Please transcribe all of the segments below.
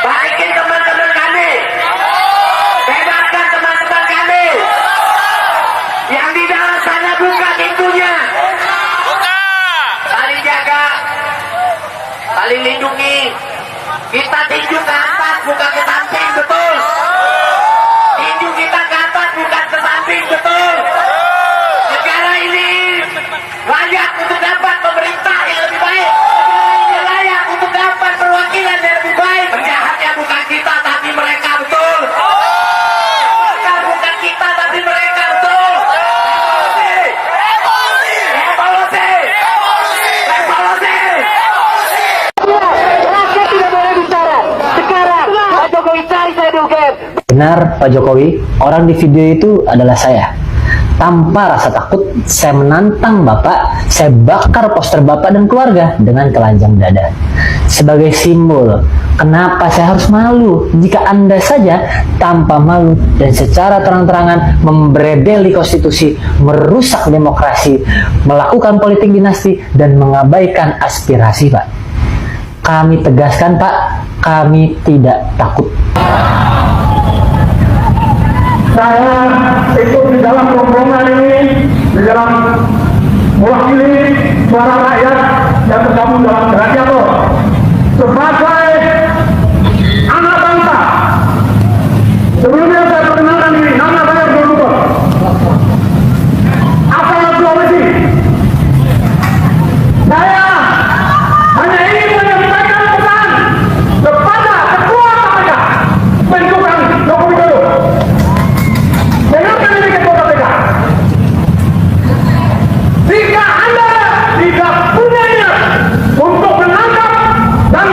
baikin teman-teman kami, bebaskan teman-teman kami. Yang di dalam sana buka pintunya, saling jaga, saling lindungi. Kita tinju ke atas, bukan ke samping, betul. Tinju kita ke atas, bukan ke samping, betul. Negara ini layak untuk dapat pemerintah yang lebih baik. Negara ini layak untuk dapat perwakilan yang lebih baik. Penjahatnya bukan kita, tapi mereka, betul. Bukan kita, tapi mereka, betul. Revolusi! Revolusi! Revolusi! Rakyat tidak boleh bicara. Sekarang Pak Jokowi cari saya di UGM. Benar Pak Jokowi, orang di video itu adalah saya. Tanpa rasa takut, saya menantang Bapak, saya bakar poster Bapak dan keluarga dengan telanjang dada. Sebagai simbol, kenapa saya harus malu jika Anda saja tanpa malu dan secara terang-terangan membrebeli konstitusi, merusak demokrasi, melakukan politik dinasti, dan mengabaikan aspirasi, Pak. Kami tegaskan, Pak, kami tidak takut. Saya ikut di dalam rombongan ini, di dalam mewakili suara rakyat yang tergabung dalam Gladiator sebagai anak bangsa. Sebelumnya saya perkenalkan diri, nama saya Bro asal Sulawesi. Saya hanya ingin menyampaikan pesan kepada Ketua KPK bentukan Joko Widodo. Dengarkan ini Ketua KPK. Jika Anda tidak punya niat untuk menangkap dan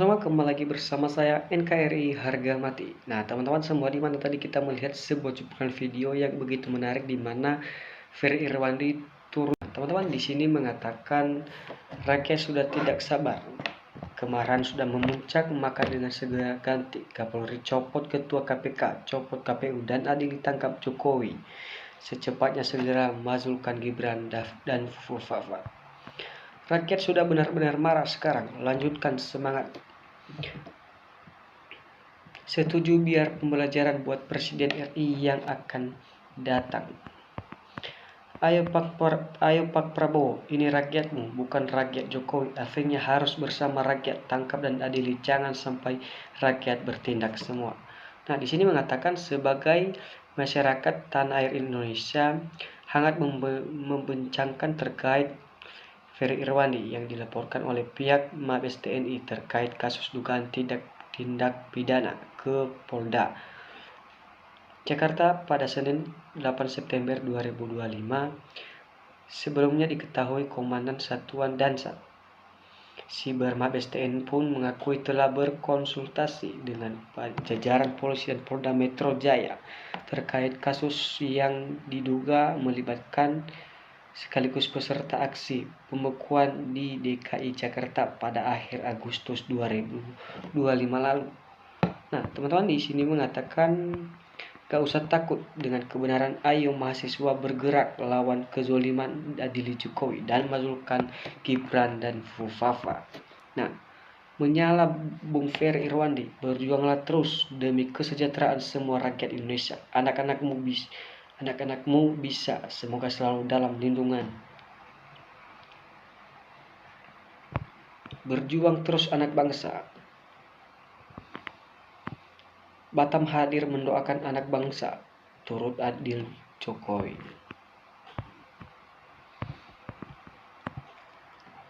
Sama-sama kembali lagi bersama saya NKRI Harga Mati. Nah, teman-teman semua, di mana tadi kita melihat sebuah cuplikan video yang begitu menarik di mana Ferry Irwandi turun. Teman-teman di sini mengatakan rakyat sudah tidak sabar. Kemarahan sudah memuncak, maka dengan segera ganti Kapolri, copot Ketua KPK, copot KPU, dan adil ditangkap Jokowi. Secepatnya segera mazulkan Gibran dan Fufafa. Rakyat sudah benar-benar marah sekarang. Lanjutkan semangat. Setuju biar pembelajaran buat Presiden RI yang akan datang. Ayo Pak Prabowo, ini rakyatmu, bukan rakyat Jokowi. Akhirnya harus bersama rakyat, tangkap dan adili. Jangan sampai rakyat bertindak semua. Nah, di sini mengatakan sebagai masyarakat tanah air Indonesia hangat membincangkan terkait Ferry Irwandi yang dilaporkan oleh pihak Mabes TNI terkait kasus dugaan tindak pidana ke Polda Jakarta pada Senin 8 September 2025. Sebelumnya diketahui Komandan Satuan Dansa Siber Mabes TNI pun mengakui telah berkonsultasi dengan jajaran polisi dan Polda Metro Jaya terkait kasus yang diduga melibatkan sekaligus peserta aksi pembekuan di DKI Jakarta pada akhir Agustus 2025 lalu. Nah, teman-teman di sini mengatakan gak usah takut dengan kebenaran, ayo mahasiswa bergerak lawan kezoliman, adili Jokowi dan mazulkan Gibran dan Fufafa. Nah, menyala Bung Ferry Irwandi, berjuanglah terus demi kesejahteraan semua rakyat Indonesia. Anak-anakmu bisa, semoga selalu dalam lindungan. Berjuang terus anak bangsa. Batam hadir mendoakan anak bangsa, turut adil Jokowi.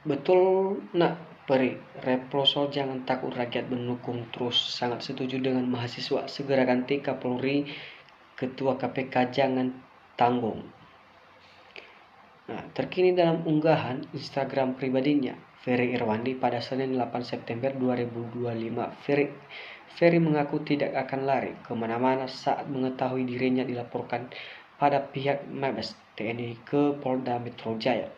Betul nak Peri, Replosol jangan takut, rakyat mendukung terus, sangat setuju dengan mahasiswa, segera ganti Kapolri, Ketua KPK jangan tanggung. Nah, terkini dalam unggahan Instagram pribadinya, Ferry Irwandi pada Senin 8 September 2025, Ferry mengaku tidak akan lari kemana-mana saat mengetahui dirinya dilaporkan pada pihak Mabes TNI ke Polda Metro Jaya.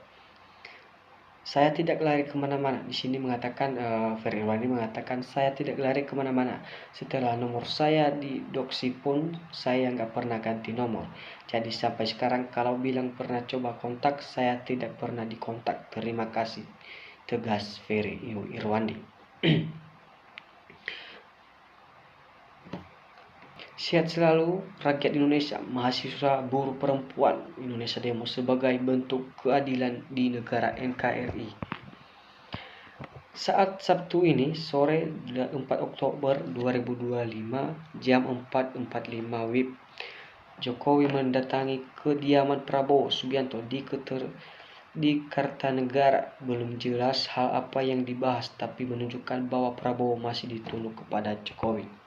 Saya tidak lari kemana-mana. Di sini mengatakan Ferry Irwandi mengatakan saya tidak lari kemana-mana. Setelah nomor saya didoksi pun saya nggak pernah ganti nomor. Jadi sampai sekarang kalau bilang pernah coba kontak, saya tidak pernah dikontak. Terima kasih, tegas Ferry Irwandi. Sehat selalu rakyat Indonesia, mahasiswa, buruh, perempuan Indonesia demo sebagai bentuk keadilan di negara NKRI. Saat Sabtu ini sore 4 Oktober 2025 jam 4.45 WIB, Jokowi mendatangi kediaman Prabowo Subianto di Kartanegara. Belum jelas hal apa yang dibahas, tapi menunjukkan bahwa Prabowo masih ditunduk kepada Jokowi.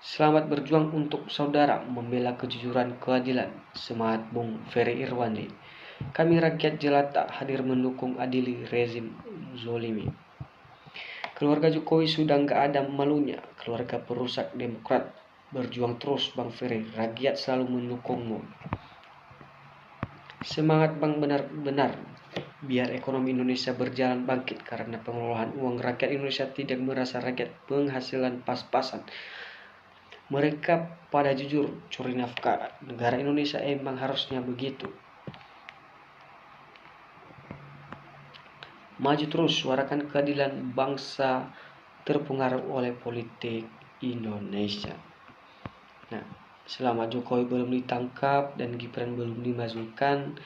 Selamat berjuang untuk saudara, membela kejujuran, keadilan. Semangat Bung Ferry Irwandi. Kami rakyat jelata hadir mendukung adili rezim zolimi. Keluarga Jokowi sudah nggak ada malunya, keluarga perusak Demokrat. Berjuang terus Bang Ferry, rakyat selalu mendukungmu. Semangat Bang, benar-benar biar ekonomi Indonesia berjalan bangkit, karena pengelolaan uang rakyat Indonesia tidak merasa rakyat penghasilan pas-pasan. Mereka pada jujur curi nafkah. Negara Indonesia emang harusnya begitu. Maju terus, suarakan keadilan bangsa terpengaruh oleh politik Indonesia. Nah, selama Jokowi belum ditangkap dan Gibran belum dimazulkan,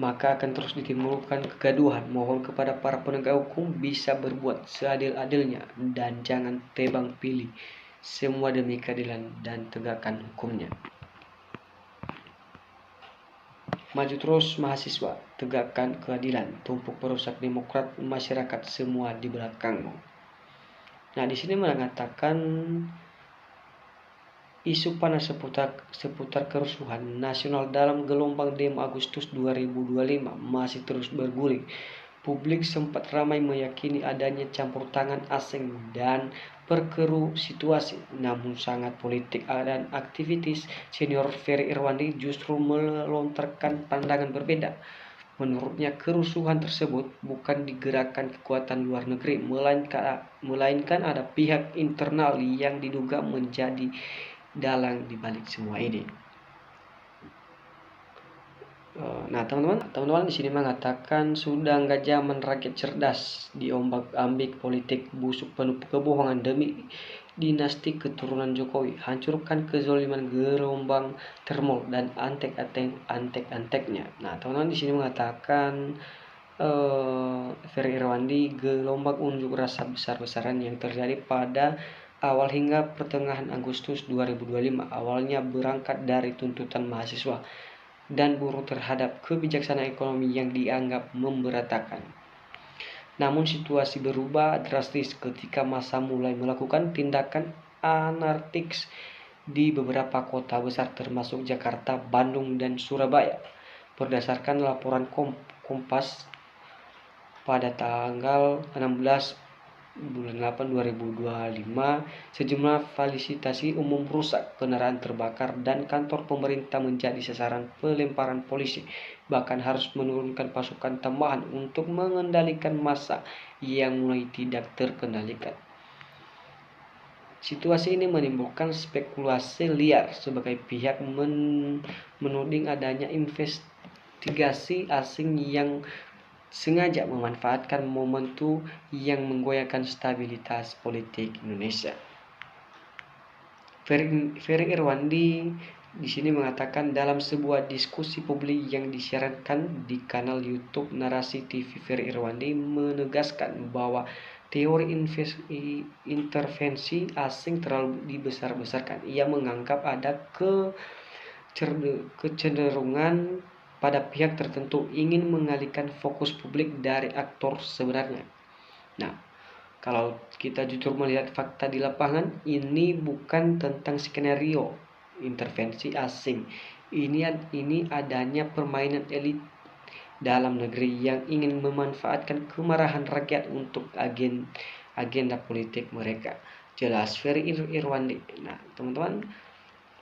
maka akan terus ditimbulkan kegaduhan. Mohon kepada para penegak hukum bisa berbuat seadil-adilnya dan jangan tebang pilih, semua demi keadilan dan tegakkan hukumnya. Maju terus mahasiswa, tegakkan keadilan, tumpuk perusak Demokrat, masyarakat semua di belakangmu. Nah, di sini mengatakan Isu panas seputar kerusuhan nasional dalam gelombang demo Agustus 2025 masih terus bergulir. Publik sempat ramai meyakini adanya campur tangan asing dan perkeruh situasi. Namun sangat politik dan aktivis senior Ferry Irwandi justru melontarkan pandangan berbeda. Menurutnya kerusuhan tersebut bukan digerakkan kekuatan luar negeri, melainkan ada pihak internal yang diduga menjadi dalang dibalik semua ini. Nah, teman-teman di sini mengatakan sudah nggak zaman rakyat cerdas diombak-ambik politik busuk penuh kebohongan demi dinasti keturunan Jokowi, hancurkan kezoliman gelombang termol dan antek-anteknya. Nah, teman-teman di sini mengatakan Ferry Irwandi gelombang unjuk rasa besar-besaran yang terjadi pada awal hingga pertengahan Agustus 2025 awalnya berangkat dari tuntutan mahasiswa dan buruh terhadap kebijaksanaan ekonomi yang dianggap memberatakan. Namun situasi berubah drastis ketika massa mulai melakukan tindakan anarkis di beberapa kota besar termasuk Jakarta, Bandung, dan Surabaya. Berdasarkan laporan Kompas pada tanggal 16 bulan 8 2025, sejumlah fasilitas umum rusak, kendaraan terbakar, dan kantor pemerintah menjadi sasaran pelemparan polisi. Bahkan harus menurunkan pasukan tambahan untuk mengendalikan massa yang mulai tidak terkendalikan. Situasi ini menimbulkan spekulasi liar sebagai pihak menuding adanya investigasi asing yang sengaja memanfaatkan momentum yang menggoyahkan stabilitas politik Indonesia. Ferry Irwandi di sini mengatakan dalam sebuah diskusi publik yang disiarkan di kanal YouTube Narasi TV, Ferry Irwandi menegaskan bahwa teori intervensi asing terlalu dibesar-besarkan. Ia menganggap ada kecenderungan pada pihak tertentu ingin mengalihkan fokus publik dari aktor sebenarnya. Nah, kalau kita jujur melihat fakta di lapangan, ini bukan tentang skenario intervensi asing. Ini adanya permainan elit dalam negeri yang ingin memanfaatkan kemarahan rakyat untuk agenda politik mereka. Jelas Ferry Irwandi. Nah, teman-teman,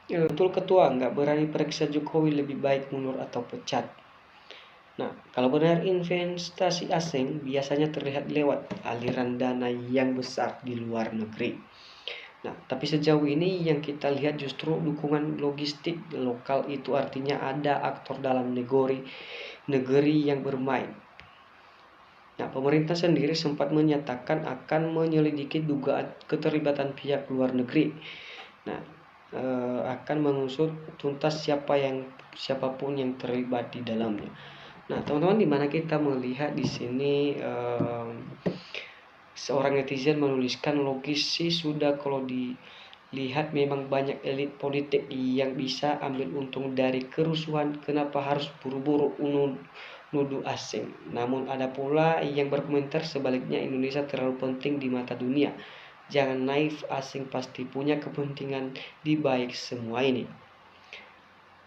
betul ketua nggak berani periksa Jokowi, lebih baik mundur atau pecat. Nah, kalau benar investasi asing biasanya terlihat lewat aliran dana yang besar di luar negeri. Nah, tapi sejauh ini yang kita lihat justru dukungan logistik lokal, itu artinya ada aktor dalam negeri yang bermain. Nah, pemerintah sendiri sempat menyatakan akan menyelidiki dugaan keterlibatan pihak luar negeri. Nah, akan mengusut tuntas siapapun yang terlibat di dalamnya. Nah, teman-teman, di mana kita melihat di sini seorang netizen menuliskan logis sih sudah kalau dilihat memang banyak elit politik yang bisa ambil untung dari kerusuhan, kenapa harus buru-buru nuduh asing. Namun ada pula yang berkomentar sebaliknya, Indonesia terlalu penting di mata dunia. Jangan naif, asing pasti punya kepentingan di balik semua ini.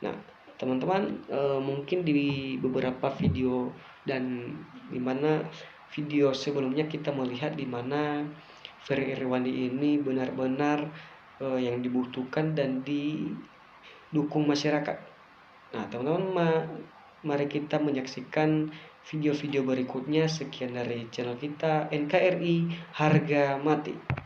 Nah, teman-teman, mungkin di beberapa video dan di mana video sebelumnya kita melihat di mana Ferry Irwandi ini benar-benar yang dibutuhkan dan didukung masyarakat. Nah, teman-teman, mari kita menyaksikan video-video berikutnya. Sekian dari channel kita NKRI Harga Mati.